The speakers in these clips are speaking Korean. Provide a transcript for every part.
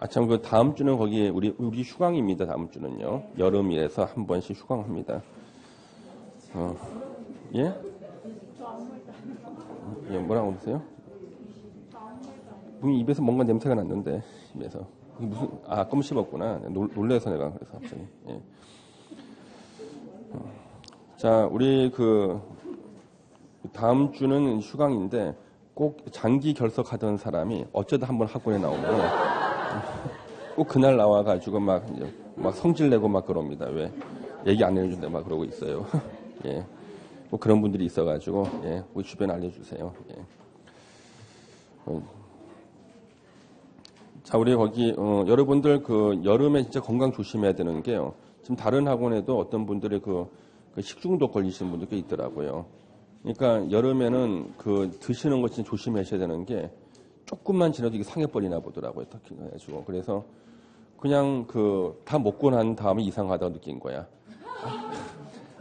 참, 그 다음 주는 거기 우리 휴강입니다. 다음 주는요. 여름이라서 한 번씩 휴강합니다. 예? 예, 뭐라고 그러세요? 입에서 뭔가 냄새가 났는데, 입에서. 무슨, 껌 씹었구나. 놀래서 내가 그래서 갑자기. 예. 자, 우리 다음 주는 휴강인데, 꼭 장기 결석하던 사람이 어쩌다 한번 학원에 나오면, 꼭 그날 나와가지고 막 성질내고 막 그럽니다. 왜? 얘기 안 해준다 막 그러고 있어요. 예. 뭐 그런 분들이 있어가지고, 예. 우리 주변에 알려주세요. 예. 자, 우리 거기, 여러분들 여름에 진짜 건강 조심해야 되는 게요. 지금 다른 학원에도 어떤 분들이 그 식중독 걸리시는 분들 꽤 있더라고요. 그러니까 여름에는 드시는 것 진짜 조심하셔야 되는 게 조금만 지나도 이게 상해버리나 보더라고요. 특히 해가지고. 그래서 그냥 다 먹고 난 다음에 이상하다고 느낀 거야.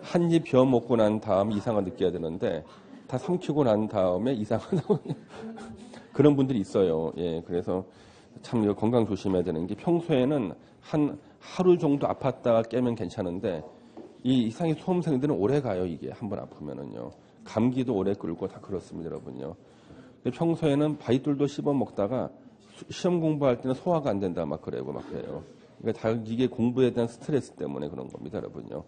한 입 비워 먹고 난 다음에 이상하게 느껴야 되는데 다 삼키고 난 다음에 이상하다고 그런 분들이 있어요. 예, 그래서 참 이거 건강 조심해야 되는 게 평소에는 한 하루 정도 아팠다가 깨면 괜찮은데 이 이상의 소음생들은 오래 가요. 이게 한번 아프면은요. 감기도 오래 끌고 다 그렇습니다, 여러분요. 평소에는 바위돌도 씹어 먹다가 시험 공부할 때는 소화가 안 된다 막 그래요. 그러니까 다 이게 공부에 대한 스트레스 때문에 그런 겁니다, 여러분요.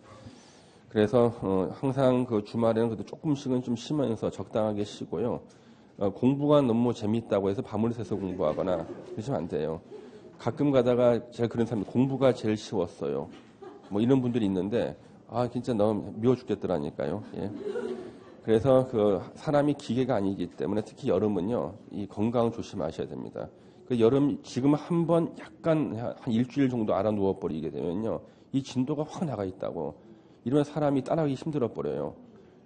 그래서 항상 주말에는 그래도 조금씩은 좀 쉬면서 적당하게 쉬고요. 공부가 너무 재밌다고 해서 밤을 새서 공부하거나 그러시면 안 돼요. 가끔 가다가 제가 그런 사람이 공부가 제일 쉬웠어요. 뭐 이런 분들이 있는데 진짜 너무 미워 죽겠더라니까요. 예. 그래서 사람이 기계가 아니기 때문에 특히 여름은요, 이 건강 조심하셔야 됩니다. 여름 지금 한번 약간 한 일주일 정도 알아 누워버리게 되면요, 이 진도가 확 나가 있다고. 이러면 사람이 따라가기 힘들어 버려요.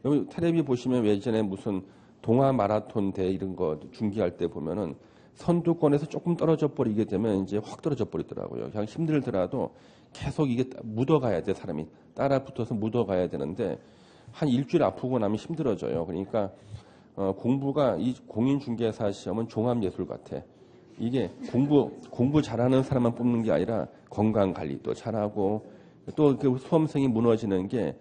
여기 텔레비 보시면 예전에 무슨 동아 마라톤 대 이런 거 중계할 때 보면은 선두권에서 조금 떨어져 버리게 되면 이제 확 떨어져 버리더라고요. 그냥 힘들더라도 계속 이게 묻어가야 돼, 사람이. 따라 붙어서 묻어가야 되는데 한 일주일 아프고 나면 힘들어져요. 그러니까 공부가 이 공인중개사 시험은 종합예술 같아. 이게 공부 잘하는 사람만 뽑는 게 아니라 건강 관리도 잘하고 또 수험생이 무너지는 게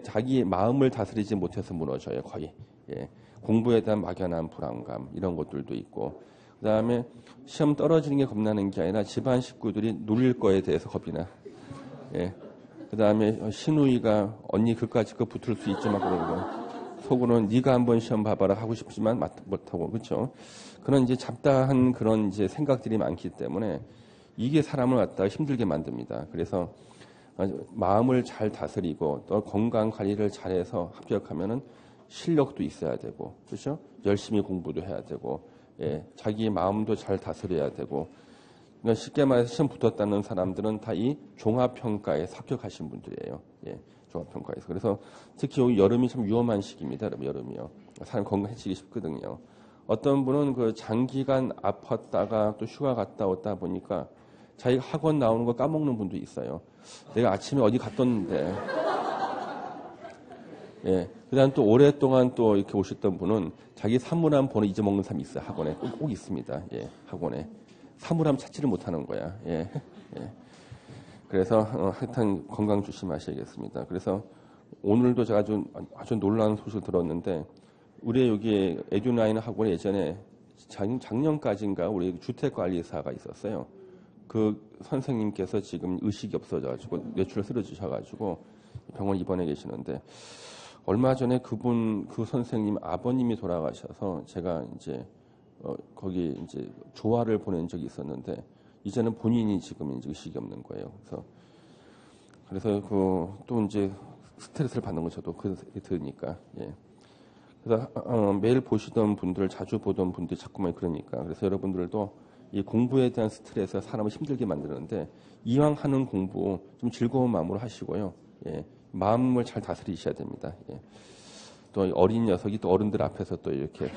자기 마음을 다스리지 못해서 무너져요, 거의. 예. 공부에 대한 막연한 불안감 이런 것들도 있고 그다음에 시험 떨어지는 게 겁나는 게 아니라 집안 식구들이 놀릴 거에 대해서 겁이 나. 예. 그다음에 시누이가 언니 그까짓 거 붙을 수 있지 막 그러고 속으로는 네가 한번 시험 봐봐라 하고 싶지만 못하고 그렇죠. 그런 이제 잡다한 그런 이제 생각들이 많기 때문에 이게 사람을 갖다가 힘들게 만듭니다. 그래서 마음을 잘 다스리고 또 건강 관리를 잘해서 합격하면은 실력도 있어야 되고 그렇죠. 열심히 공부도 해야 되고 예, 자기 마음도 잘 다스려야 되고. 그러니까 쉽게 말해서 시험 붙었다는 사람들은 다 이 종합평가에 합격하신 분들이에요. 예, 종합평가에서. 그래서 특히 여름이 참 위험한 시기입니다. 여름이요. 사람 건강해지기 쉽거든요. 어떤 분은 장기간 아팠다가 또 휴가 갔다 왔다 보니까 자기가 학원 나오는 거 까먹는 분도 있어요. 내가 아침에 어디 갔던데. 예. 그 다음 또 오랫동안 또 이렇게 오셨던 분은 자기 사물함 번호 잊어먹는 사람이 있어요. 학원에. 꼭 있습니다. 예, 학원에. 사물함 찾지를 못하는 거야. 예. 예. 그래서 하여튼 건강 조심하셔야겠습니다. 그래서 오늘도 제가 아주 놀라운 소식을 들었는데 우리 여기 에듀나인 학원에 예전에 작년까지인가 우리 주택관리사가 있었어요. 그 선생님께서 지금 의식이 없어져가지고 뇌출을 쓰러지셔가지고 병원 입원해 계시는데 얼마 전에 그 선생님 아버님이 돌아가셔서 제가 이제 거기 이제 조화를 보낸 적이 있었는데 이제는 본인이 지금 이제 의식이 없는 거예요. 그래서 또 이제 스트레스를 받는 거 저도 들으니까 예. 그래서 매일 보시던 분들, 자주 보던 분들 자꾸만 그러니까 그래서 여러분들도 이 공부에 대한 스트레스가 사람을 힘들게 만드는데 이왕 하는 공부 좀 즐거운 마음으로 하시고요. 예. 마음을 잘 다스리셔야 됩니다. 예. 또 어린 녀석이 또 어른들 앞에서 또 이렇게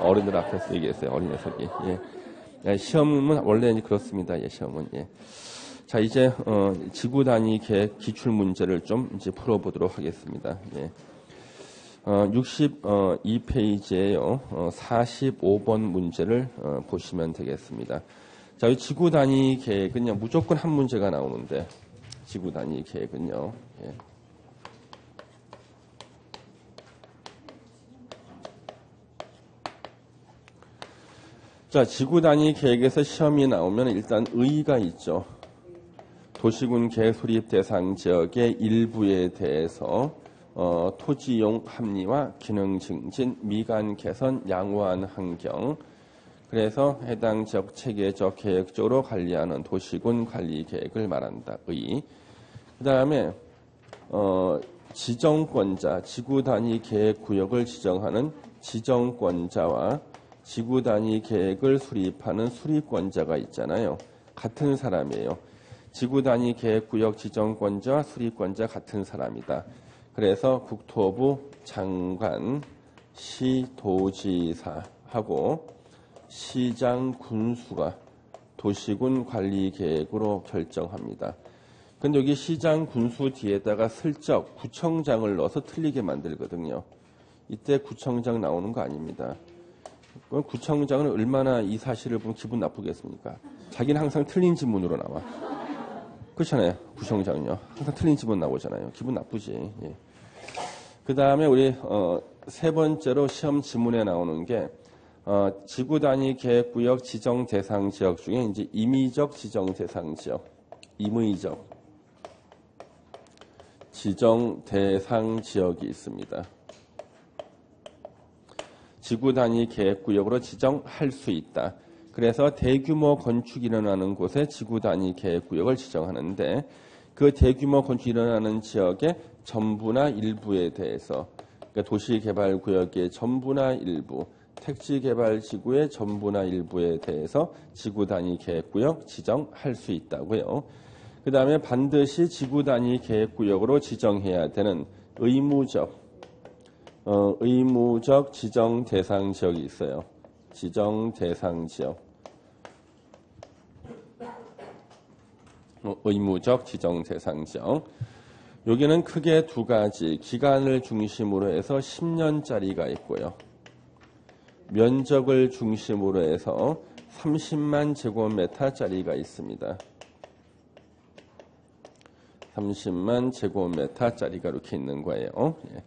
어른들 앞에서 얘기했어요. 어린 녀석이. 예. 시험은 원래 이제 그렇습니다. 예, 시험은. 예. 자, 이제 지구 단위 계획 기출 문제를 좀 이제 풀어보도록 하겠습니다. 예. 62페이지에요. 45번 문제를 보시면 되겠습니다. 자, 이 지구 단위 계획은요, 무조건 한 문제가 나오는데, 지구 단위 계획은요. 예. 자, 지구 단위 계획에서 시험이 나오면 일단 의의가 있죠. 도시군 계획 수립 대상 지역의 일부에 대해서 토지용 합리화, 기능 증진, 미관 개선, 양호한 환경. 그래서 해당 지역 체계적 계획적으로 관리하는 도시군 관리 계획을 말한다. 의. 그다음에 지정권자, 지구 단위 계획 구역을 지정하는 지정권자와 지구 단위 계획을 수립하는 수립권자가 있잖아요. 같은 사람이에요. 지구 단위 계획 구역 지정권자와 수립권자 같은 사람이다. 그래서 국토부 장관, 시도지사하고 시장 군수가 도시군 관리 계획으로 결정합니다. 근데 여기 시장 군수 뒤에다가 슬쩍 구청장을 넣어서 틀리게 만들거든요. 이때 구청장 나오는 거 아닙니다. 그럼 구청장은 얼마나 이 사실을 보면 기분 나쁘겠습니까? 자기는 항상 틀린 지문으로 나와. 그렇잖아요. 구청장은요. 항상 틀린 지문 나오잖아요. 기분 나쁘지. 예. 그 다음에 우리 세 번째로 시험 지문에 나오는 게 지구 단위 계획구역 지정 대상 지역 중에 이제 임의적 지정 대상 지역, 임의적 지정 대상 지역이 있습니다. 지구 단위 계획구역으로 지정할 수 있다. 그래서 대규모 건축이 일어나는 곳에 지구 단위 계획구역을 지정하는데 그 대규모 건축이 일어나는 지역의 전부나 일부에 대해서 그러니까 도시개발구역의 전부나 일부, 택지개발지구의 전부나 일부에 대해서 지구 단위 계획구역 지정할 수 있다고요. 그 다음에 반드시 지구 단위 계획구역으로 지정해야 되는 의무적 지정 대상 지역이 있어요. 지정 대상 지역. 의무적 지정 대상 지역. 여기는 크게 두 가지 기간을 중심으로 해서 10년짜리가 있고요. 면적을 중심으로 해서 30만 제곱미터짜리가 있습니다. 30만 제곱미터짜리가 이렇게 있는 거예요. 예.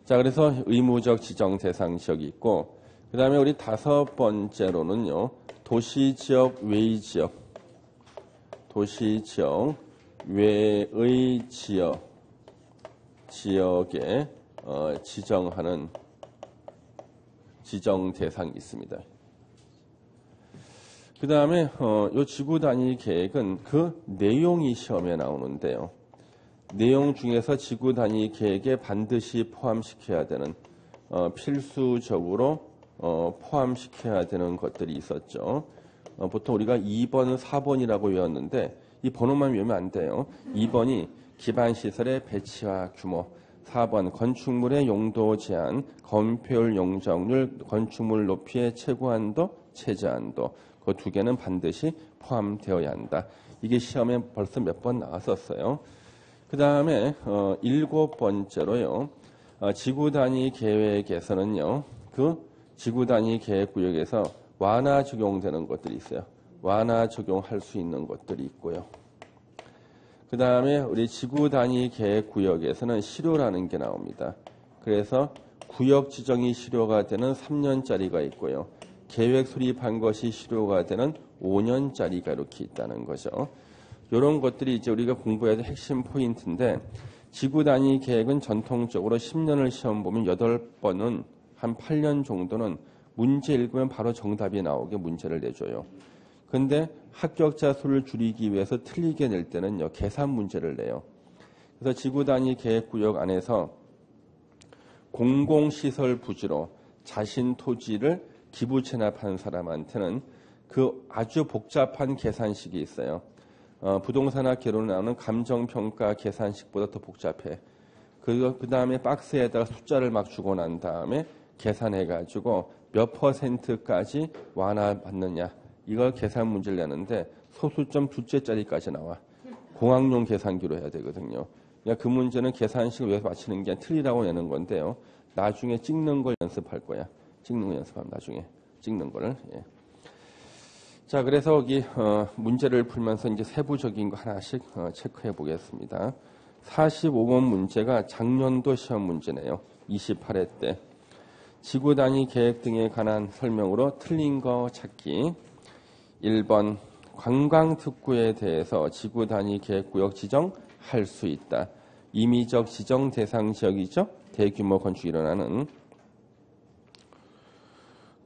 자, 그래서 의무적 지정 대상 지역이 있고, 그 다음에 우리 다섯 번째로는요, 도시지역 외의 지역, 도시지역 외의 지역에 지정하는 지정 대상이 있습니다. 그 다음에 이 지구 단위 계획은 그 내용이 시험에 나오는데요. 내용 중에서 지구 단위 계획에 반드시 포함시켜야 되는 필수적으로 포함시켜야 되는 것들이 있었죠. 보통 우리가 2번, 4번이라고 외웠는데 이 번호만 외우면 안 돼요. 2번이 기반시설의 배치와 규모, 4번 건축물의 용도 제한, 건폐율 용적률, 건축물 높이의 최고한도, 최저한도 그 두 개는 반드시 포함되어야 한다. 이게 시험에 벌써 몇 번 나왔었어요. 그 다음에 7번째로요. 지구 단위 계획에서는요. 그 지구 단위 계획구역에서 완화 적용되는 것들이 있어요. 완화 적용할 수 있는 것들이 있고요. 그 다음에 우리 지구 단위 계획구역에서는 실효라는 게 나옵니다. 그래서 구역 지정이 실효가 되는 3년짜리가 있고요. 계획 수립한 것이 실효가 되는 5년짜리가 이렇게 있다는 거죠. 이런 것들이 이제 우리가 공부해야 될 핵심 포인트인데 지구 단위 계획은 전통적으로 10년을 시험 보면 8번은 한 8년 정도는 문제 읽으면 바로 정답이 나오게 문제를 내줘요. 근데 합격자 수를 줄이기 위해서 틀리게 낼 때는요, 계산 문제를 내요. 그래서 지구 단위 계획구역 안에서 공공시설 부지로 자신 토지를 기부 체납한 사람한테는 그 아주 복잡한 계산식이 있어요. 부동산학 개론에 나오는 감정평가 계산식보다 더 복잡해. 그 다음에 박스에다가 숫자를 막 주고 난 다음에 계산해가지고 몇 %까지 완화받느냐. 이걸 계산 문제를 내는데 소수점 둘째 자리까지 나와. 공학용 계산기로 해야 되거든요. 그러니까 그 문제는 계산식을 외워서 맞히는 게 아니라 틀리라고 내는 건데요. 나중에 찍는 걸 연습할 거야. 찍는 거 연습하면 나중에 찍는 거를. 예. 자, 그래서 여기 문제를 풀면서 이제 세부적인 거 하나씩 체크해 보겠습니다. 45번 문제가 작년도 시험 문제네요. 28회 때. 지구 단위 계획 등에 관한 설명으로 틀린 거 찾기. 1번 관광특구에 대해서 지구 단위 계획구역 지정할 수 있다. 임의적 지정 대상 지역이죠. 대규모 건축이 일어나는.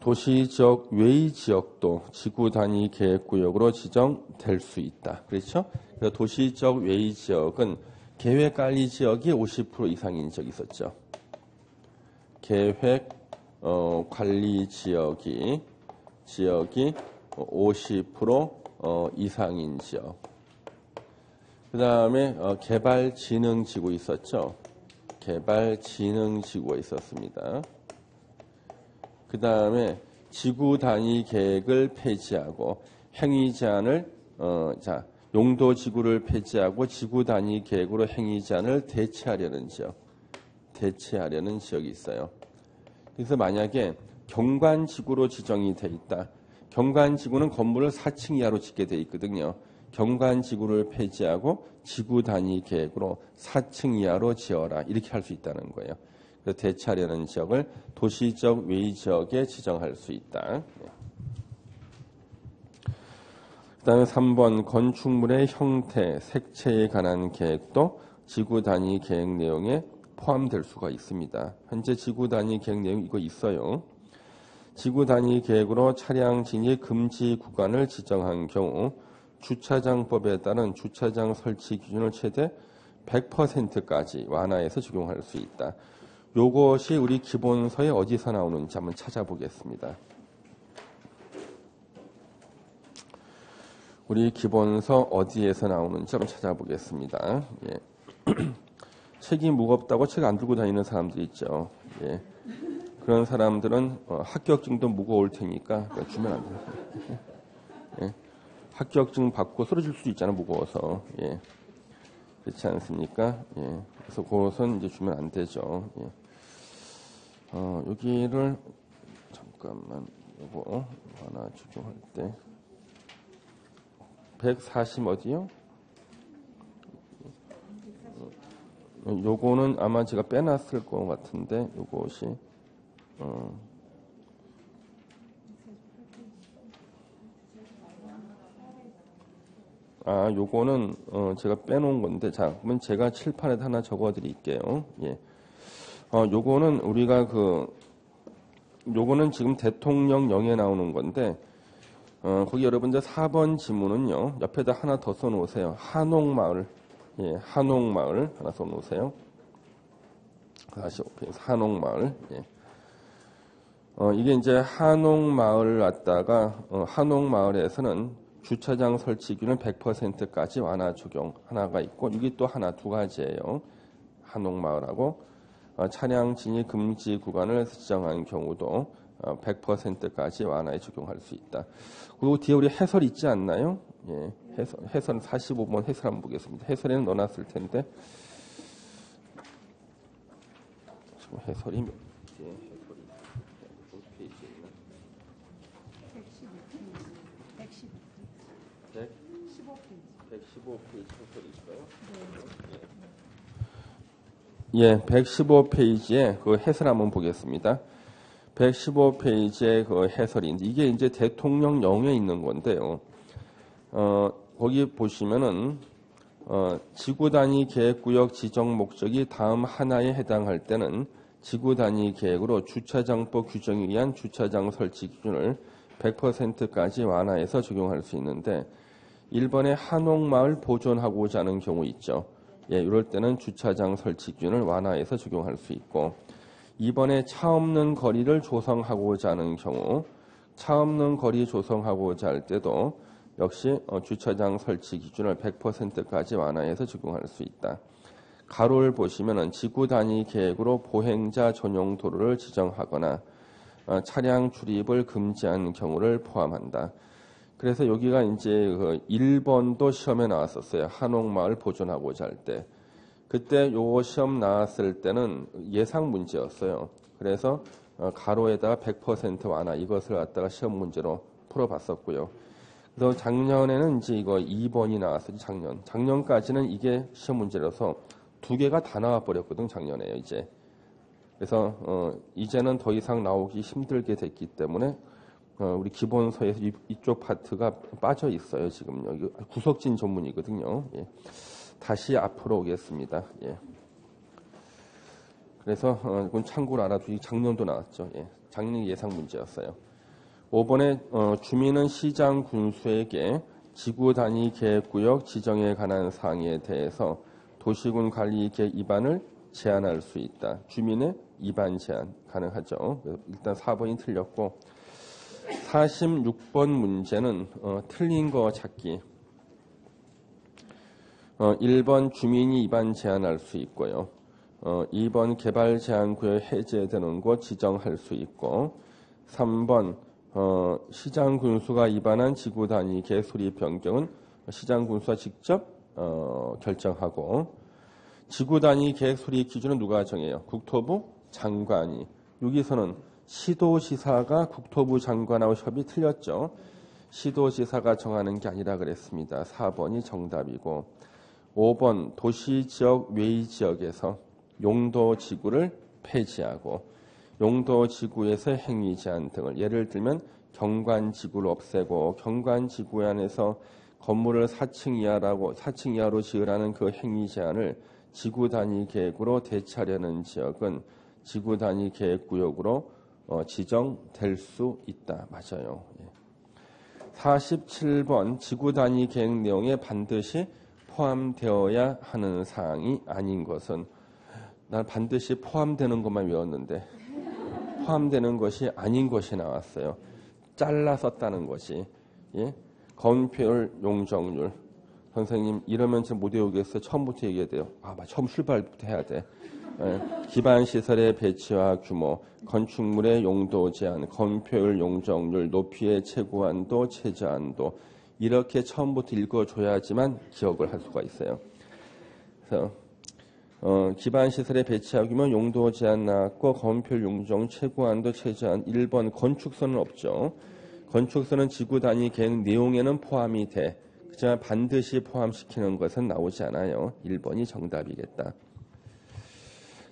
도시 지역 외의 지역도 지구 단위 계획구역으로 지정될 수 있다. 그렇죠? 그래서 도시 지역 외의 지역은 계획 관리 지역이 50% 이상인 지역이 있었죠. 계획 관리 지역이 50% 이상인 지역. 그 다음에 개발진흥지구 있었죠. 개발진흥지구가 있었습니다. 그 다음에 지구 단위 계획을 폐지하고 행위 제한을 용도 지구를 폐지하고 지구 단위 계획으로 행위 제한을 대체하려는 지역이 있어요. 그래서 만약에 경관지구로 지정이 돼 있다. 경관지구는 건물을 4층 이하로 짓게 돼 있거든요. 경관지구를 폐지하고 지구 단위 계획으로 4층 이하로 지어라. 이렇게 할 수 있다는 거예요. 그래서 대체하려는 지역을 도시적 외의 지역에 지정할 수 있다. 그 다음에 3번 건축물의 형태, 색채에 관한 계획도 지구 단위 계획 내용에 포함될 수가 있습니다. 현재 지구 단위 계획 내용 이거 있어요. 지구 단위 계획으로 차량 진입 금지 구간을 지정한 경우 주차장법에 따른 주차장 설치 기준을 최대 100%까지 완화해서 적용할 수 있다. 요것이 우리 기본서에 어디서 나오는지 한번 찾아보겠습니다. 우리 기본서 어디에서 나오는지 한번 찾아보겠습니다. 예. 책이 무겁다고 책 안 들고 다니는 사람들이 있죠. 예. 그런 사람들은 합격증도 무거울 테니까 주면 안 돼요. 예. 합격증 받고 쓰러질 수도 있잖아, 무거워서. 예. 그렇지 않습니까? 예. 그래서 그것은 이제 주면 안 되죠. 예. 여기를 잠깐만 요거 하나 적용할 때 140 어디요? 요거는 아마 제가 빼놨을 것 같은데 요것이 요거는 제가 빼놓은 건데, 자, 그러면 제가 칠판에 하나 적어드릴게요. 예. 요거는 우리가 요거는 지금 대통령령에 나오는 건데, 거기 여러분들 4번 지문은요, 옆에다 하나 더 써놓으세요. 한옥마을. 예, 한옥마을 하나 써놓으세요. 다시 한옥마을. 예. 이게 이제 한옥마을 왔다가, 한옥마을에서는 주차장 설치 기준은 100%까지 완화 적용 하나가 있고, 여기 또 하나 두 가지예요. 한옥마을하고 차량 진입 금지 구간을 지정한 경우도 100%까지 완화에 적용할 수 있다. 그리고 뒤에 우리 해설 있지 않나요? 예, 해설 45번 해설 한번 보겠습니다. 해설에는 넣어놨을 텐데 지금 해설이 몇 페이지에 있나? 115페이지 해설이 있어요? 예, 115페이지에 그 해설 한번 보겠습니다. 115페이지에 그 해설인데 이게 이제 대통령령에 있는 건데요. 거기 보시면은 지구 단위 계획구역 지정 목적이 다음 하나에 해당할 때는 지구 단위 계획으로 주차장법 규정에 의한 주차장 설치 기준을 100%까지 완화해서 적용할 수 있는데 1번에 한옥마을 보존하고자 하는 경우 있죠. 예, 이럴 때는 주차장 설치 기준을 완화해서 적용할 수 있고 2번에 차 없는 거리를 조성하고자 하는 경우 차 없는 거리 조성하고자 할 때도 역시 주차장 설치 기준을 100%까지 완화해서 적용할 수 있다. 가로를 보시면은 지구 단위 계획으로 보행자 전용 도로를 지정하거나 차량 출입을 금지한 경우를 포함한다. 그래서 여기가 이제 1번도 시험에 나왔었어요. 한옥마을 보존하고자 할 때. 그때 요 시험 나왔을 때는 예상 문제였어요. 그래서 가로에다가 100% 완화 이것을 갖다가 시험 문제로 풀어봤었고요. 그래서 작년에는 이제 이거 2번이 나왔어요. 작년까지는 이게 시험 문제라서 두 개가 다 나와 버렸거든 작년에요 이제. 그래서 이제는 더 이상 나오기 힘들게 됐기 때문에 우리 기본서에서 이쪽 파트가 빠져 있어요 지금 여기 구석진 전문이거든요. 예. 다시 앞으로 오겠습니다. 예. 그래서 이건 참고로 알아두기 작년도 나왔죠. 예. 작년 예상 문제였어요. 5번에 주민은 시장 군수에게 지구 단위 계획구역 지정에 관한 사항에 대해서 도시군 관리 계획 위반을 제한할 수 있다. 주민의 위반 제한 가능하죠. 일단 4번이 틀렸고 46번 문제는 틀린 거 찾기. 1번 주민이 위반 제한할 수 있고요. 2번 개발 제한 구역 해제되는 곳 지정할 수 있고 3번 시장 군수가 위반한 지구 단위 계획 수립 변경은 시장 군수가 직접 결정하고 지구 단위 계획 수립 기준은 누가 정해요? 국토부 장관이. 여기서는 시도지사가 국토부 장관하고 협의 틀렸죠. 시도지사가 정하는 게 아니라 그랬습니다. 4번이 정답이고 5번 도시지역 외지역에서 용도지구를 폐지하고 용도지구에서 행위 제한 등을 예를 들면 경관지구를 없애고 경관지구 안에서 건물을 4층 이하로 지으라는 그 행위 제한을 지구 단위 계획으로 대체하려는 지역은 지구 단위 계획구역으로 지정될 수 있다. 맞아요. 47번 지구 단위 계획 내용에 반드시 포함되어야 하는 사항이 아닌 것은 난 반드시 포함되는 것만 외웠는데 포함되는 것이 아닌 것이 나왔어요. 잘라 썼다는 것이. 예? 건폐율, 용적률. 선생님 이러면 지금 못 외우겠어요. 처음부터 얘기해야 돼요. 처음 출발부터 해야 돼. 예? 기반시설의 배치와 규모, 건축물의 용도 제한, 건폐율, 용적률, 높이의 최고한도, 최저한도 이렇게 처음부터 읽어줘야지만 기억을 할 수가 있어요. 그래서 기반시설의 배치와 규모, 용도 제한 나왔고 건폐율, 용적, 최고한도, 최저한 1번 건축선은 없죠. 건축선은 지구 단위 계획 내용에는 포함이 돼. 그렇지만 반드시 포함시키는 것은 나오지 않아요. 1번이 정답이겠다.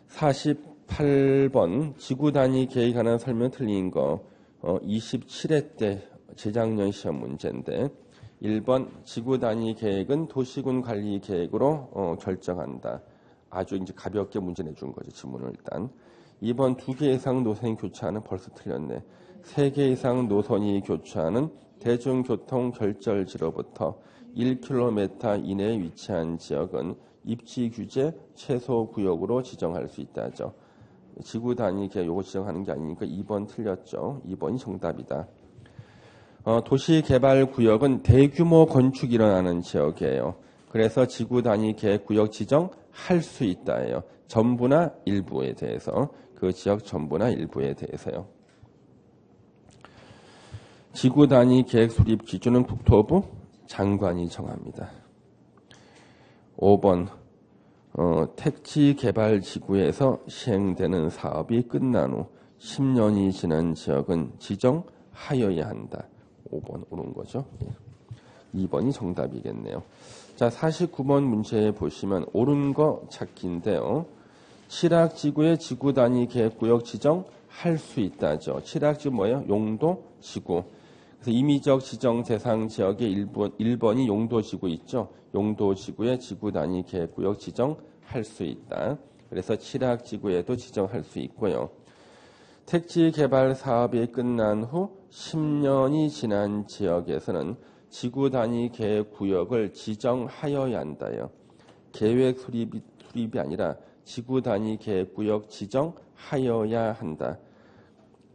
48번 지구 단위 계획에 관한 설명 틀린 거 27회 때 재작년 시험 문제인데 1번 지구 단위 계획은 도시군 관리 계획으로 결정한다. 아주 이제 가볍게 문제 내준 거죠. 지문을 일단. 2번 2개 이상 노선이 교차하는 벌써 틀렸네. 3개 이상 노선이 교차하는 대중교통 결절지로부터 1km 이내에 위치한 지역은 입지 규제 최소 구역으로 지정할 수 있다죠. 지구 단위 계획 요거 지정하는 게 아니니까 2번 틀렸죠. 2번이 정답이다. 도시개발구역은 대규모 건축이 일어나는 지역이에요. 그래서 지구 단위 계획 구역 지정할 수 있다예요. 전부나 일부에 대해서. 그 지역 전부나 일부에 대해서요. 지구 단위 계획 수립 기준은 국토부 장관이 정합니다. 5번 택지 개발 지구에서 시행되는 사업이 끝난 후 10년이 지난 지역은 지정하여야 한다. 5번 옳은 거죠. 2번이 정답이겠네요. 자, 49번 문제에 보시면 옳은 거 찾기인데요. 칠학지구의 지구 단위 계획구역 지정할 수 있다죠. 칠학지구 뭐예요? 용도 지구. 그래서 임의적 지정 대상 지역의 1번이 용도지구 있죠. 용도지구의 지구 단위 계획구역 지정할 수 있다. 그래서 칠학지구에도 지정할 수 있고요. 택지 개발 사업이 끝난 후 10년이 지난 지역에서는 지구 단위 계획구역을 지정하여야 한다요. 계획 수립이 아니라 지구 단위 계획구역 지정하여야 한다.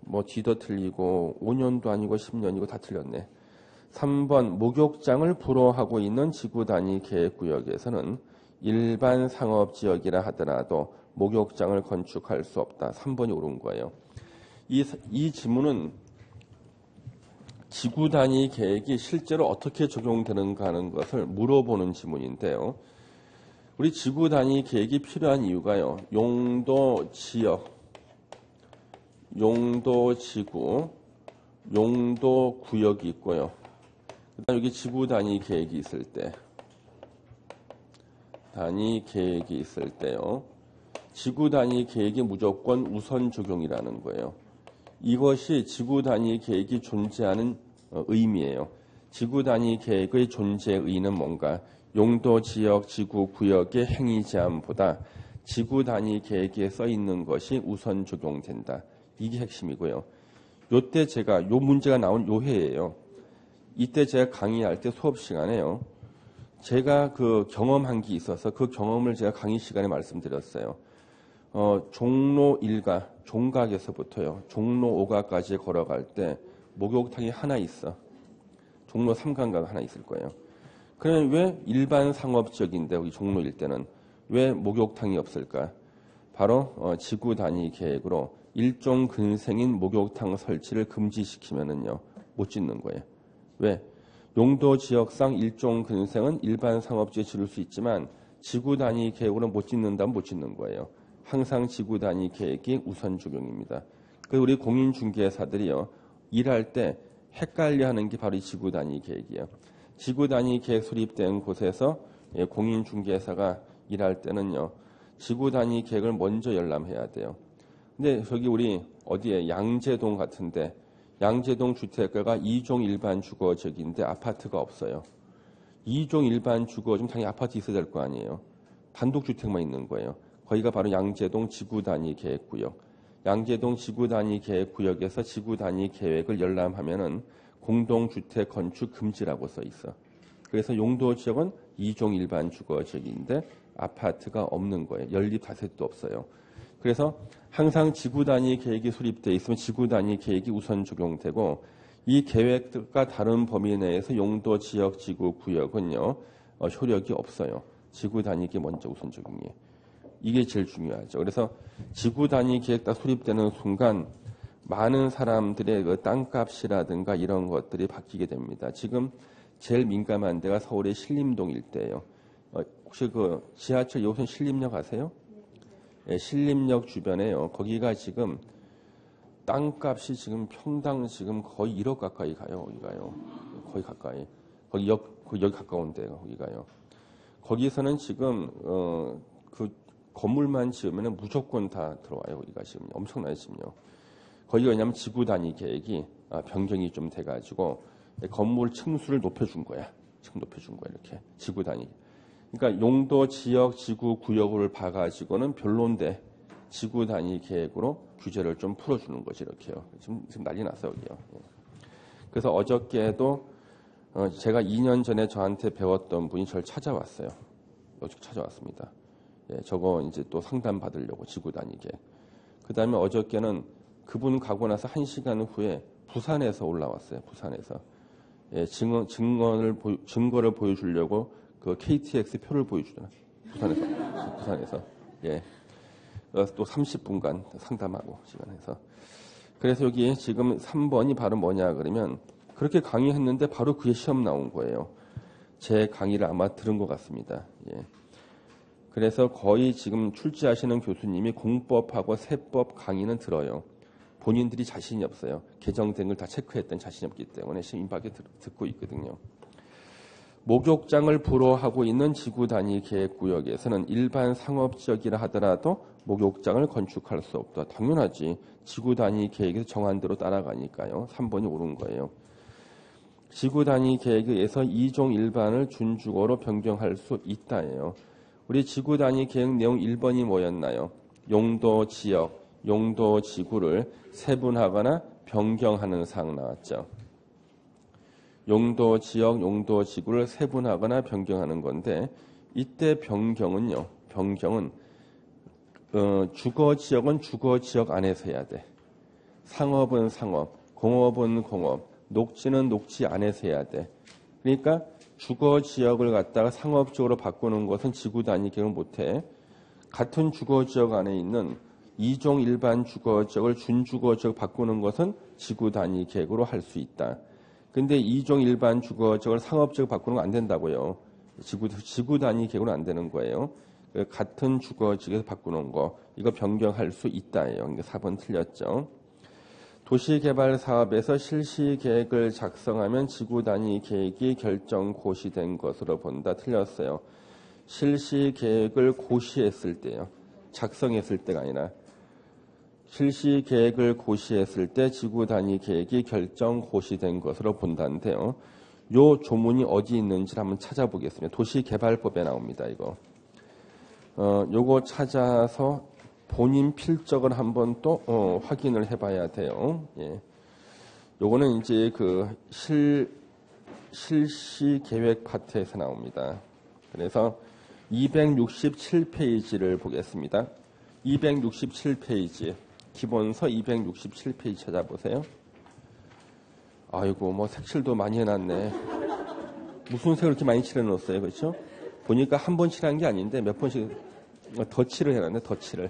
뭐 뒤도 틀리고 5년도 아니고 10년이고 다 틀렸네. 3번 목욕장을 불허하고 있는 지구 단위 계획구역에서는 일반 상업지역이라 하더라도 목욕장을 건축할 수 없다. 3번이 옳은 거예요. 이 지문은 지구 단위 계획이 실제로 어떻게 적용되는가 하는 것을 물어보는 지문인데요. 우리 지구 단위 계획이 필요한 이유가요. 용도 지역, 용도 지구, 용도 구역이 있고요. 그다음 여기 지구 단위 계획이 있을 때, 단위 계획이 있을 때요. 지구 단위 계획이 무조건 우선 적용이라는 거예요. 이것이 지구 단위 계획이 존재하는 의미예요. 지구 단위 계획의 존재의 의의는 뭔가? 용도, 지역, 지구, 구역의 행위 제한보다 지구 단위 계획에 써 있는 것이 우선 적용된다. 이게 핵심이고요. 요때 제가 요 문제가 나온 요 해예요. 이때 제가 강의할 때 수업 시간에요. 제가 그 경험한 게 있어서 그 경험을 제가 강의 시간에 말씀드렸어요. 종로 1가, 종각에서부터요. 종로 5가까지 걸어갈 때 목욕탕이 하나 있어. 종로 3가인가 하나 있을 거예요. 그러면 왜 일반 상업지역인데 여기 종로 일대는 왜 목욕탕이 없을까? 바로 지구 단위 계획으로 일종 근생인 목욕탕 설치를 금지시키면은요 못 짓는 거예요. 왜? 용도 지역상 일종 근생은 일반 상업지에 지을 수 있지만 지구 단위 계획으로 못 짓는다면 못 짓는 거예요. 항상 지구 단위 계획이 우선 적용입니다. 그래서 우리 공인중개사들이요 일할 때 헷갈려하는 게 바로 이 지구 단위 계획이에요. 지구 단위 계획 수립된 곳에서 공인중개사가 일할 때는요 지구 단위 계획을 먼저 열람해야 돼요. 근데 저기 우리 어디에 양재동 같은데 양재동 주택가가 2종 일반 주거지역인데 아파트가 없어요. 2종 일반 주거지면 당연히 아파트 있어야 될 거 아니에요. 단독주택만 있는 거예요. 거기가 바로 양재동 지구 단위 계획구역. 양재동 지구 단위 계획구역에서 지구 단위 계획을 열람하면은 공동주택 건축 금지라고 써 있어. 그래서 용도 지역은 2종 일반 주거지역인데 아파트가 없는 거예요. 연립 다세도 없어요. 그래서 항상 지구 단위 계획이 수립되어 있으면 지구 단위 계획이 우선 적용되고 이 계획과 다른 범위 내에서 용도, 지역, 지구, 구역은요 효력이 없어요. 지구 단위 계획이 먼저 우선 적용이에요. 이게 제일 중요하죠. 그래서 지구 단위 계획 딱 수립되는 순간 많은 사람들의 그 땅값이라든가 이런 것들이 바뀌게 됩니다. 지금 제일 민감한 데가 서울의 신림동 일대예요. 혹시 그 지하철 2호선 신림역 아세요? 예, 신림역 주변에요. 거기가 지금 땅값이 지금 평당 지금 거의 1억 가까이 가요. 거기가요. 거의 가까이. 거기 여기 가까운데 거기가요. 거기서는 지금 그 건물만 지으면 무조건 다 들어와요. 거기가 지금 엄청나요 지금요. 거기가 왜냐하면 지구 단위 계획이 변경이 좀 돼가지고 건물 층수를 높여준 거야. 지금 높여준 거야 이렇게 지구 단위. 그러니까 용도, 지역, 지구, 구역을 봐가지고는 별론데 지구 단위 계획으로 규제를 좀 풀어주는 거지 이렇게요. 지금 난리 났어요 여기요. 그래서 어저께도 제가 2년 전에 저한테 배웠던 분이 저를 찾아왔어요. 어저께 찾아왔습니다. 예, 저거 이제 또 상담 받으려고 지구 단위 계획. 그 다음에 어저께는 그분 가고 나서 1시간 후에 부산에서 올라왔어요. 부산에서 예, 증거를 보여주려고 그 KTX 표를 보여주잖아. 부산에서. 예. 그래서 또 30분간 상담하고 시간에서. 그래서 여기 지금 3번이 바로 뭐냐 그러면 그렇게 강의했는데 바로 그게 시험 나온 거예요. 제 강의를 아마 들은 것 같습니다. 예. 그래서 거의 지금 출제하시는 교수님이 공법하고 세법 강의는 들어요. 본인들이 자신이 없어요. 개정된 걸 다 체크했던 자신이 없기 때문에 심의밖에 듣고 있거든요. 목욕장을 불허하고 있는 지구 단위 계획구역에서는 일반 상업지역이라 하더라도 목욕장을 건축할 수 없다. 당연하지. 지구 단위 계획에서 정한 대로 따라가니까요. 3번이 옳은 거예요. 지구 단위 계획에 의해서 2종 일반을 준주거로 변경할 수 있다예요. 우리 지구 단위 계획 내용 1번이 뭐였나요? 용도, 지역, 용도, 지구를 세분하거나 변경하는 사항 나왔죠. 용도, 지역, 용도, 지구를 세분하거나 변경하는 건데 이때 변경은요. 변경은 주거 지역은 주거 지역 안에서 해야 돼. 상업은 상업, 공업은 공업, 녹지는 녹지 안에서 해야 돼. 그러니까 주거 지역을 갖다가 상업적으로 바꾸는 것은 지구 단위 계획을 못해. 같은 주거 지역 안에 있는 2종 일반 주거 지역을 준주거 지역 바꾸는 것은 지구 단위 계획으로 할 수 있다. 근데 2종 일반 주거 지역을 상업지역 바꾸는 건 안 된다고요. 지구 단위 계획으로 안 되는 거예요. 같은 주거지역에서 바꾸는 거 이거 변경할 수 있다예요. 그러니까 4번 틀렸죠. 도시개발 사업에서 실시 계획을 작성하면 지구 단위 계획이 결정 고시된 것으로 본다. 틀렸어요. 실시 계획을 고시했을 때요. 작성했을 때가 아니라 실시 계획을 고시했을 때 지구 단위 계획이 결정 고시된 것으로 본다는데요. 요 조문이 어디 있는지 한번 찾아보겠습니다. 도시개발법에 나옵니다. 이거. 요거 찾아서 본인 필적을 한번 또 확인을 해봐야 돼요. 예. 요거는 이제 그 실시 계획 파트에서 나옵니다. 그래서 267페이지를 보겠습니다. 267페이지. 기본서 267페이지 찾아보세요. 아이고, 뭐 색칠도 많이 해놨네. 무슨 색을 이렇게 많이 칠해놓았어요, 그렇죠? 보니까 한 번 칠한 게 아닌데 몇 번씩 덧칠을 해놨네, 덧칠을.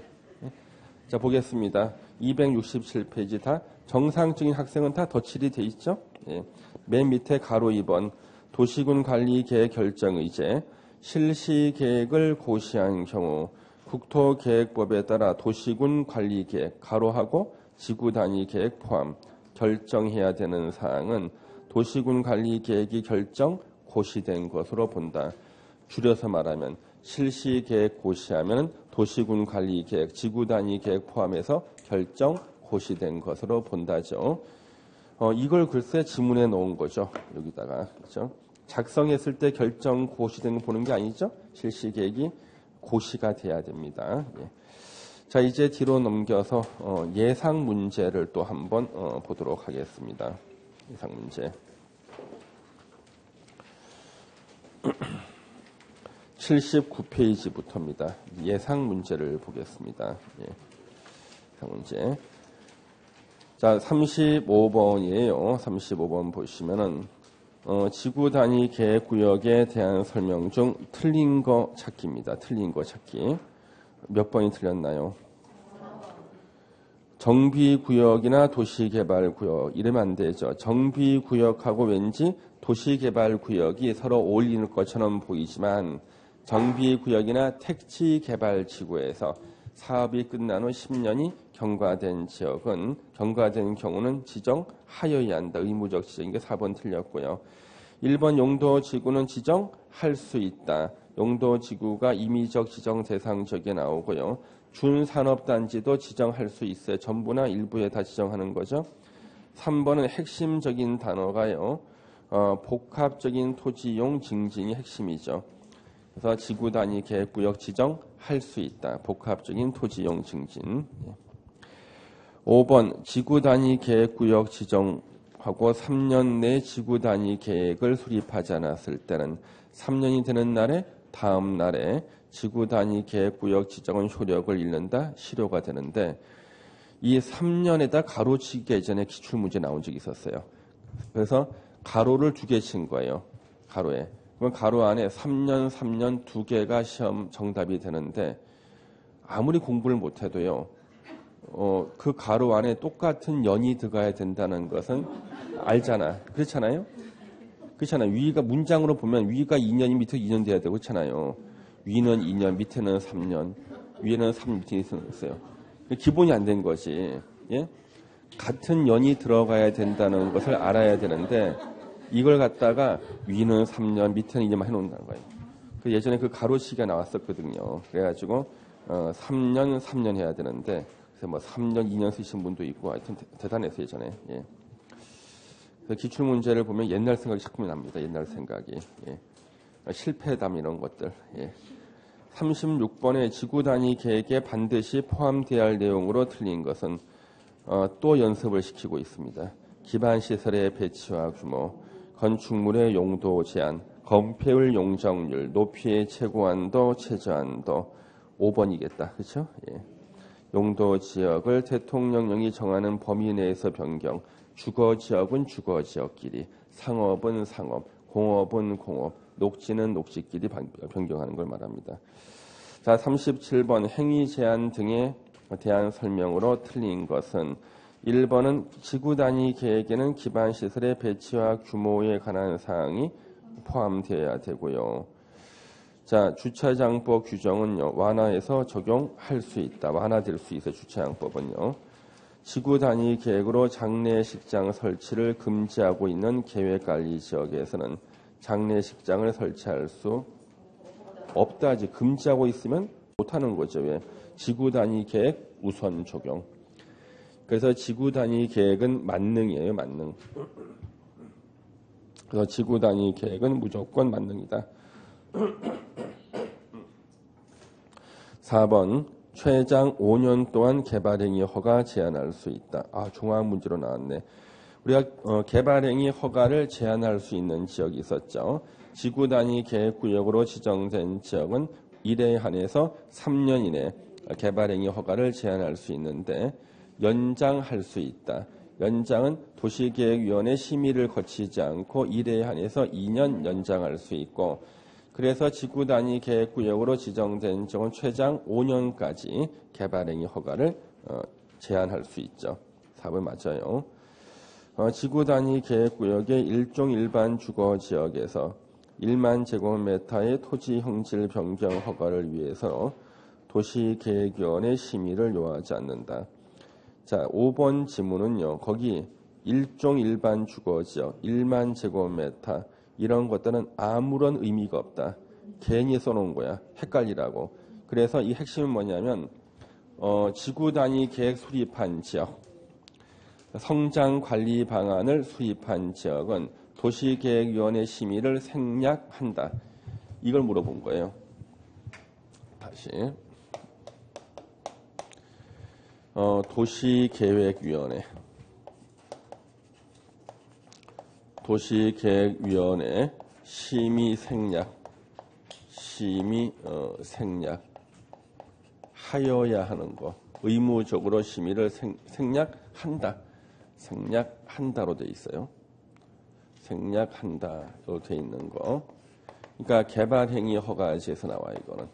자, 보겠습니다. 267페이지 다 정상적인 학생은 다 덧칠이 돼 있죠? 예. 맨 밑에 가로 2번 도시군 관리 계획 결정 의제 실시 계획을 고시한 경우 국토계획법에 따라 도시군 관리 계획 가로하고 지구 단위 계획 포함 결정해야 되는 사항은 도시군 관리 계획이 결정 고시된 것으로 본다. 줄여서 말하면 실시 계획 고시하면 도시군 관리 계획, 지구 단위 계획 포함해서 결정 고시된 것으로 본다죠. 이걸 글쎄 지문에 놓은 거죠. 여기다가 그렇죠? 작성했을 때 결정 고시된 거 보는 게 아니죠. 실시 계획이 고시가 돼야 됩니다. 예. 자, 이제 뒤로 넘겨서 예상 문제를 또 한번 보도록 하겠습니다. 예상 문제. 79페이지부터입니다. 예상 문제를 보겠습니다. 예. 예상 문제. 자, 35번이에요. 35번 보시면은 지구 단위 계획 구역에 대한 설명 중 틀린 거 찾기입니다. 틀린 거 찾기. 몇 번이 틀렸나요? 정비구역이나 도시개발구역 이러면 안 되죠. 정비구역하고 왠지 도시개발구역이 서로 어울리는 것처럼 보이지만 정비구역이나 택지개발지구에서 사업이 끝난 후 10년이 경과된 지역은 경과된 경우는 지정하여야 한다. 의무적 지정인 게 4번 틀렸고요. 1번 용도지구는 지정할 수 있다. 용도지구가 임의적 지정 대상 지역에 나오고요. 준산업단지도 지정할 수 있어요. 전부나 일부에 다 지정하는 거죠. 3번은 핵심적인 단어가요. 복합적인 토지용 징진이 핵심이죠. 그래서 지구 단위 계획구역 지정할 수 있다. 복합적인 토지용 징진. 5번 지구 단위 계획구역 지정하고 3년 내 지구 단위 계획을 수립하지 않았을 때는 3년이 되는 날에 다음 날에 지구 단위 계획구역 지정은 효력을 잃는다. 실효가 되는데 이 3년에다 가로치기 예전에 기출문제 나온 적이 있었어요. 그래서 가로를 2개 친 거예요. 가로에. 그럼 가로 안에 3년 2개가 시험 정답이 되는데 아무리 공부를 못해도요. 그 가로 안에 똑같은 연이 들어가야 된다는 것은 알잖아. 그렇잖아요? 그렇잖아요. 위가 문장으로 보면 위가 2년이 밑에 2년 돼야 되고 그렇잖아요. 위는 2년, 밑에는 3년, 위에는 3년, 밑에 있어요. 기본이 안 된 거지. 예? 같은 연이 들어가야 된다는 것을 알아야 되는데 이걸 갖다가 위는 3년, 밑에는 2년만 해놓는다는 거예요. 예전에 그 가로치기가 나왔었거든요. 그래가지고 3년 해야 되는데 그래서 뭐 3년, 2년 쓰신 분도 있고 하여튼 대단했어요 예전에. 예. 그래서 기출 문제를 보면 옛날 생각이 자꾸 납니다. 옛날 생각이. 예. 실패담 이런 것들. 예. 36번의 지구 단위 계획에 반드시 포함되어야 할 내용으로 틀린 것은 또 연습을 시키고 있습니다. 기반 시설의 배치와 규모, 건축물의 용도 제한, 건폐율 용적률, 높이의 최고한도, 최저한도 5번이겠다. 그렇죠? 예. 용도 지역을 대통령령이 정하는 범위 내에서 변경, 주거 지역은 주거 지역끼리, 상업은 상업, 공업은 공업, 녹지는 녹지끼리 변경하는 걸 말합니다. 자, 37번 행위 제한 등에 대한 설명으로 틀린 것은 1번은 지구 단위 계획에는 기반 시설의 배치와 규모에 관한 사항이 포함되어야 되고요. 자, 주차장법 규정은요, 완화해서 적용할 수 있다. 완화될 수 있어요. 주차장법은요. 지구 단위 계획으로 장례식장 설치를 금지하고 있는 계획관리 지역에서는 장례식장을 설치할 수 없다. 금지하고 있으면 못하는 거죠. 왜? 지구 단위 계획 우선 적용. 그래서 지구 단위 계획은 만능이에요. 만능. 그래서 지구 단위 계획은 무조건 만능이다. 4번 최장 5년 동안 개발행위 허가 제한할 수 있다. 종합 문제로 나왔네. 우리가 개발행위 허가를 제한할 수 있는 지역이 있었죠. 지구 단위 계획구역으로 지정된 지역은 1회 한해서 3년 이내 개발행위 허가를 제한할 수 있는데 연장할 수 있다. 연장은 도시계획위원회 심의를 거치지 않고 1회 한해서 2년 연장할 수 있고, 그래서 지구 단위 계획구역으로 지정된 지역은 최장 5년까지 개발행위 허가를 제한할 수 있죠. 4번 맞아요. 지구 단위 계획구역의 일종 일반 주거 지역에서 1만 제곱미터의 토지 형질 변경 허가를 위해서 도시계획위원회 심의를 요하지 않는다. 자, 5번 지문은요. 거기 일종 일반 주거 지역 1만 제곱미터 이런 것들은 아무런 의미가 없다. 괜히 써놓은 거야. 헷갈리라고. 그래서 이 핵심은 뭐냐면 지구 단위 계획 수립한 지역, 성장 관리 방안을 수립한 지역은 도시계획위원회 심의를 생략한다. 이걸 물어본 거예요. 다시. 도시계획위원회 심의 생략 하여야 하는 거, 의무적으로 심의를 생략한다로 돼 있어요. 생략한다로 돼 있는 거. 그러니까 개발행위 허가지에서 나와. 이거는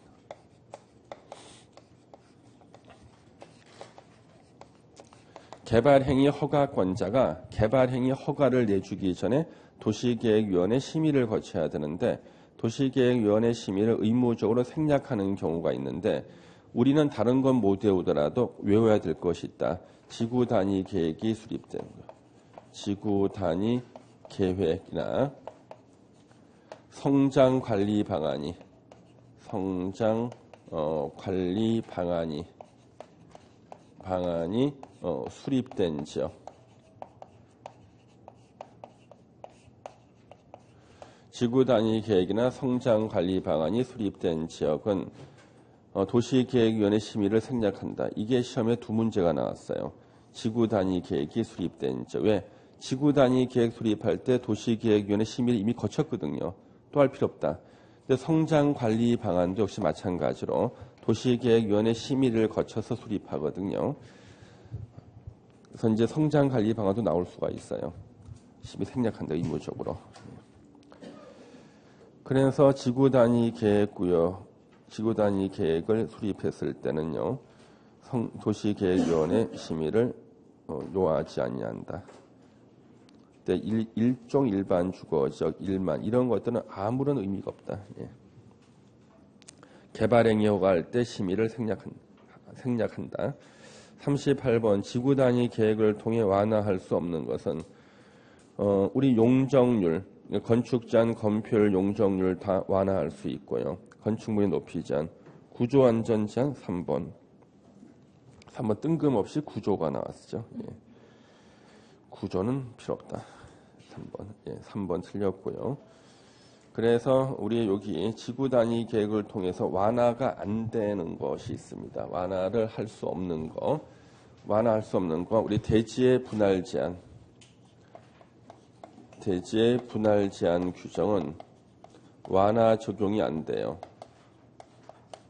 개발행위 허가권자가 개발행위 허가를 내주기 전에 도시계획위원회 심의를 거쳐야 되는데 도시계획위원회 심의를 의무적으로 생략하는 경우가 있는데 우리는 다른 건 못 외우더라도 외워야 될 것이 있다. 지구 단위 계획이 수립된 거. 지구 단위 계획이나 성장 관리 방안이 수립된 지역. 지구 단위 계획이나 성장 관리 방안이 수립된 지역은 도시계획위원회 심의를 생략한다. 이게 시험에 두 문제가 나왔어요. 지구 단위 계획이 수립된 지역. 왜? 지구 단위 계획 수립할 때 도시계획위원회 심의를 이미 거쳤거든요. 또 할 필요 없다. 근데 성장 관리 방안도 역시 마찬가지로 도시계획위원회 심의를 거쳐서 수립하거든요. 그래서 이제 성장 관리 방안도 나올 수가 있어요. 심의 생략한다. 의무적으로. 그래서 지구 단위 계획을 수립했을 때는요, 도시계획위원회 심의를 요하지 아니한다. 일종 일반 주거지역 1만 이런 것들은 아무런 의미가 없다. 예. 개발행위 허가할 때 심의를 생략한다. 38번 지구 단위 계획을 통해 완화할 수 없는 것은 우리 용적률, 건축 제한, 건폐율, 용적률 다 완화할 수 있고요. 건축물의 높이 제한, 구조 안전 제한 3번 뜬금없이 구조가 나왔죠. 예. 구조는 필요 없다. 3번 틀렸고요. 그래서 우리 여기 지구 단위 계획을 통해서 완화가 안 되는 것이 있습니다. 완화할 수 없는 거 우리 대지의 분할 제한 규정은 완화 적용이 안 돼요.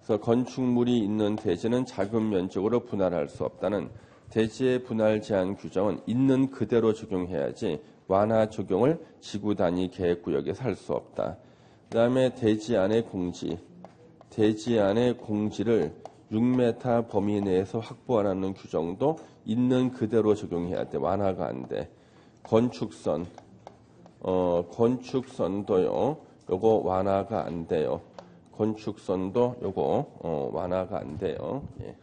그래서 건축물이 있는 대지는 작은 면적으로 분할할 수 없다는 대지의 분할 제한 규정은 있는 그대로 적용해야지 완화 적용을 지구 단위 계획구역에서 할 수 없다. 그 다음에 대지 안의 공지를 6m 범위 내에서 확보하라는 규정도 있는 그대로 적용해야 돼. 완화가 안 돼. 건축선도요. 요거 완화가 안 돼요. 건축선도 요거 완화가 안 돼요. 예.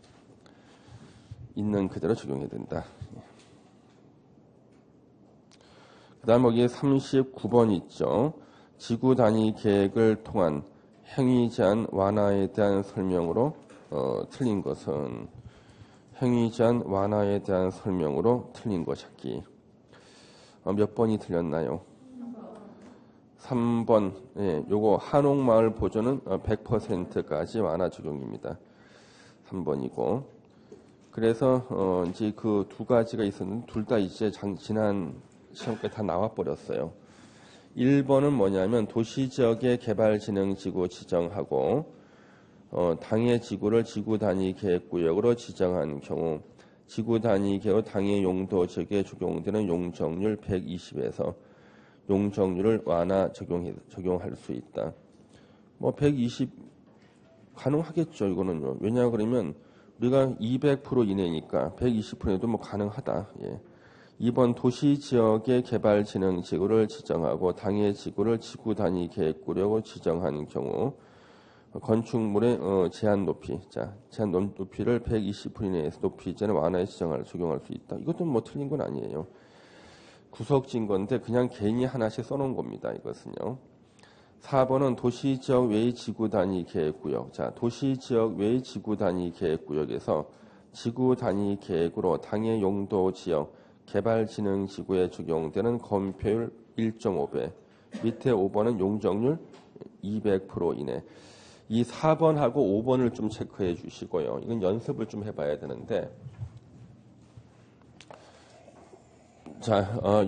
있는 그대로 적용해야 된다. 예. 그 다음 여기 39번 있죠. 지구 단위 계획을 통한 행위 제한 완화에 대한 설명으로 틀린 것은 행위 제한 완화에 대한 설명으로 틀린 것 찾기. 몇 번이 틀렸나요? 3번. 예, 요거 한옥마을 보존은 100%까지 완화 적용입니다. 3번이고. 그래서 이제 그 두 가지가 있었는데 둘 다 이제 지난 시험까지 다 나와 버렸어요. 1번은 뭐냐면 도시지역의 개발진흥지구 지정하고 당해 지구를 지구 단위 계획구역으로 지정한 경우 지구 단위 계획 당해 용도 지역에 적용되는 용적률 120에서 용적률을 완화 적용할 수 있다. 뭐 120 가능하겠죠. 이거는요. 왜냐 그러면 우리가 200% 이내니까 120%에도 뭐 가능하다. 예. 2번 도시지역의 개발진흥지구를 지정하고 당해 지구를 지구 단위 계획구역으로 지정한 경우 건축물의 제한 높이, 제한 높이를 120% 이내에서 높이 이전에 완화에 적용할 수 있다. 이것도 뭐 틀린 건 아니에요. 구석진 건데 그냥 개인이 하나씩 써놓은 겁니다. 이것은요. 4번은 도시지역 외의 지구 단위 계획구역. 도시지역 외의 지구 단위 계획구역에서 지구 단위 계획으로 당해 용도 지역 개발진흥지구에 적용되는 건폐율 1.5배. 밑에 5번은 용적률 200% 이내. 이 4번하고 5번을 좀 체크해 주시고요. 이건 연습을 좀 해봐야 되는데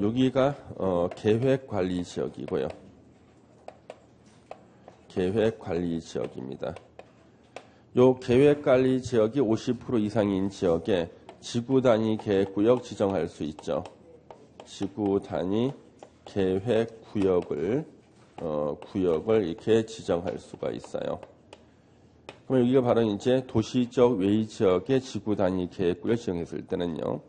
여기가 계획관리지역이고요. 계획관리지역입니다. 요 계획관리지역이 50% 이상인 지역에 지구 단위 계획구역 지정할 수 있죠. 지구 단위 계획구역을 이렇게 지정할 수가 있어요. 그럼 여기가 바로 이제 도시적 외의 지역의 지구 단위 계획구역 지정했을 때는요.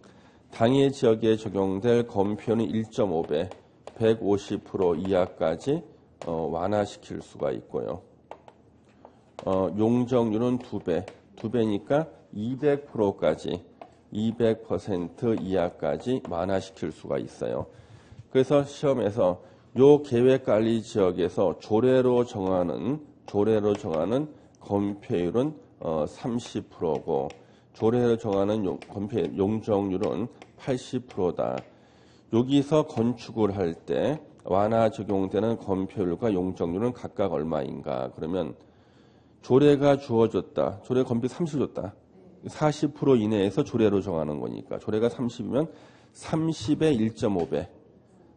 당해 지역에 적용될 건폐율은 1.5배, 150% 이하까지 완화시킬 수가 있고요. 용적률은 2배, 2배니까 200%까지 200% 이하까지 완화시킬 수가 있어요. 그래서 시험에서 요 계획관리 지역에서 조례로 정하는 건폐율은 30%고 조례로 정하는 용적률은 80%다. 여기서 건축을 할 때 완화 적용되는 건폐율과 용적률은 각각 얼마인가? 그러면 조례가 주어졌다. 조례 건폐 30 줬다. 40% 이내에서 조례로 정하는 거니까 조례가 30이면 30의 1.5배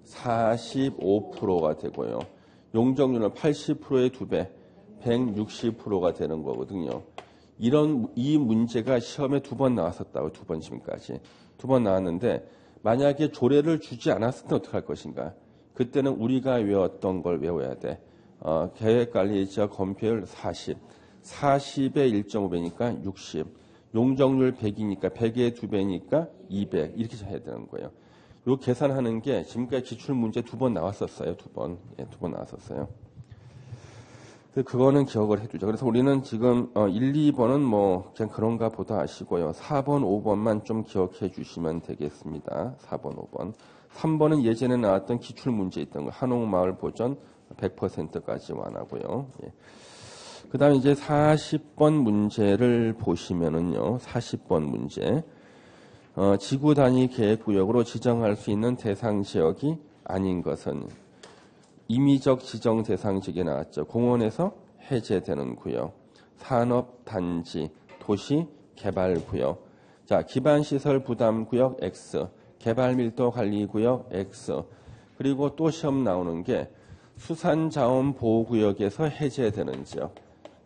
45%가 되고요. 용적률은 80%의 2배 160%가 되는 거거든요. 이 문제가 시험에 2번 나왔었다고. 2번 지금까지 2번 나왔는데 만약에 조례를 주지 않았을 때 어떻게 할 것인가? 그때는 우리가 외웠던 걸 외워야 돼. 계획관리지역 건폐율 40 40의 1.5배니까 60 용적률 100이니까 100의 2배니까 200 이렇게 해야 되는 거예요. 요 계산하는 게 지금까지 기출문제 2번 나왔었어요. 2번. 예, 2번 나왔었어요. 그거는 기억을 해두죠. 그래서 우리는 지금 1, 2번은 뭐 그냥 그런가 보다 하시고요. 4번, 5번만 좀 기억해 주시면 되겠습니다. 4번, 5번. 3번은 예전에 나왔던 기출문제 있던 거. 한옥마을 보존 100%까지 완화고요. 예. 그 다음에 이제 40번 문제를 보시면은요. 40번 문제. 지구 단위 계획구역으로 지정할 수 있는 대상 지역이 아닌 것은 임의적 지정 대상 지역이 나왔죠. 공원에서 해제되는 구역, 산업단지, 도시 개발구역. 기반시설 부담구역 X, 개발밀도관리구역 X. 그리고 또 시험 나오는 게 수산자원보호구역에서 해제되는 지역.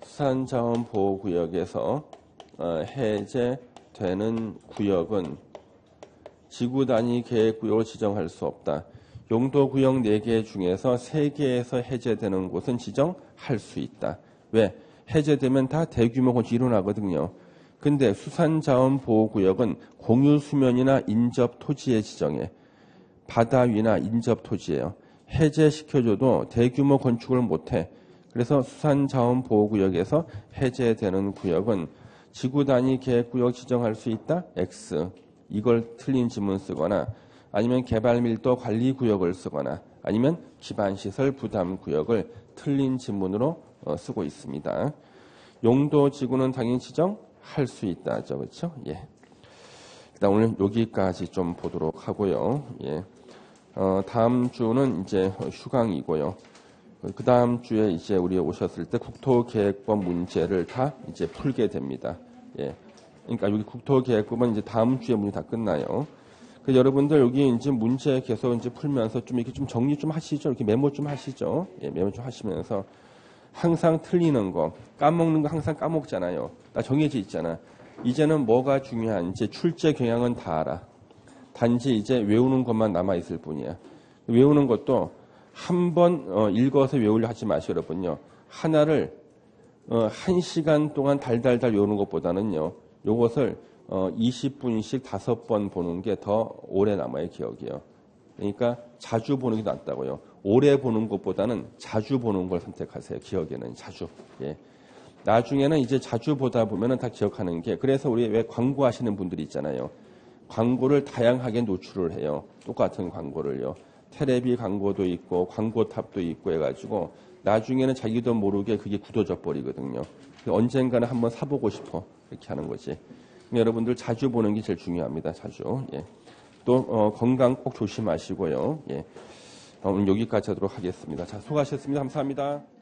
수산자원보호구역에서 해제되는 구역은 지구 단위 계획구역으로 지정할 수 없다. 용도구역 4개 중에서 3개에서 해제되는 곳은 지정할 수 있다. 왜? 해제되면 다 대규모 건축이 일어나거든요. 근데 수산자원보호구역은 공유수면이나 인접토지에 지정해. 바다 위나 인접토지예요. 해제시켜줘도 대규모 건축을 못해. 그래서 수산자원보호구역에서 해제되는 구역은 지구 단위 계획구역 지정할 수 있다? X. 이걸 틀린 지문 쓰거나 아니면 개발밀도 관리구역을 쓰거나 아니면 기반시설 부담구역을 틀린 지문으로 쓰고 있습니다. 용도지구는 당연히 지정할 수 있다죠. 그렇죠? 예. 일단 오늘 여기까지 좀 보도록 하고요. 예. 다음 주는 이제 휴강이고요. 그 다음 주에 이제 우리 오셨을 때 국토계획법 문제를 다 이제 풀게 됩니다. 예. 그러니까 여기 국토계획법은 이제 다음 주에 문이 다 끝나요. 그 여러분들 여기 이제 문제 계속 이제 풀면서 좀 이렇게 좀 정리 좀 하시죠. 이렇게 메모 좀 하시죠. 예, 메모 좀 하시면서 항상 틀리는 거, 까먹는 거 항상 까먹잖아요. 다 정해져 있잖아. 이제는 뭐가 중요한지 출제 경향은 다 알아. 단지 이제 외우는 것만 남아 있을 뿐이야. 외우는 것도 한 번 읽어서 외우려 하지 마시고 여러분요. 하나를 1시간 동안 달달달 외우는 것보다는요. 요것을 20분씩 5번 보는 게 더 오래 남아요. 기억이요. 그러니까 자주 보는 게 낫다고요. 오래 보는 것보다는 자주 보는 걸 선택하세요. 기억에는 자주. 예. 나중에는 이제 자주 보다 보면은 다 기억하는 게 그래서 우리 왜 광고하시는 분들이 있잖아요. 광고를 다양하게 노출을 해요. 똑같은 광고를요. 테레비 광고도 있고 광고탑도 있고 해가지고 나중에는 자기도 모르게 그게 굳어져 버리거든요. 언젠가는 한번 사보고 싶어 이렇게 하는 거지. 여러분들 자주 보는 게 제일 중요합니다. 자주. 예. 또 건강 꼭 조심하시고요. 예. 오늘 여기까지 하도록 하겠습니다. 자, 수고하셨습니다. 감사합니다.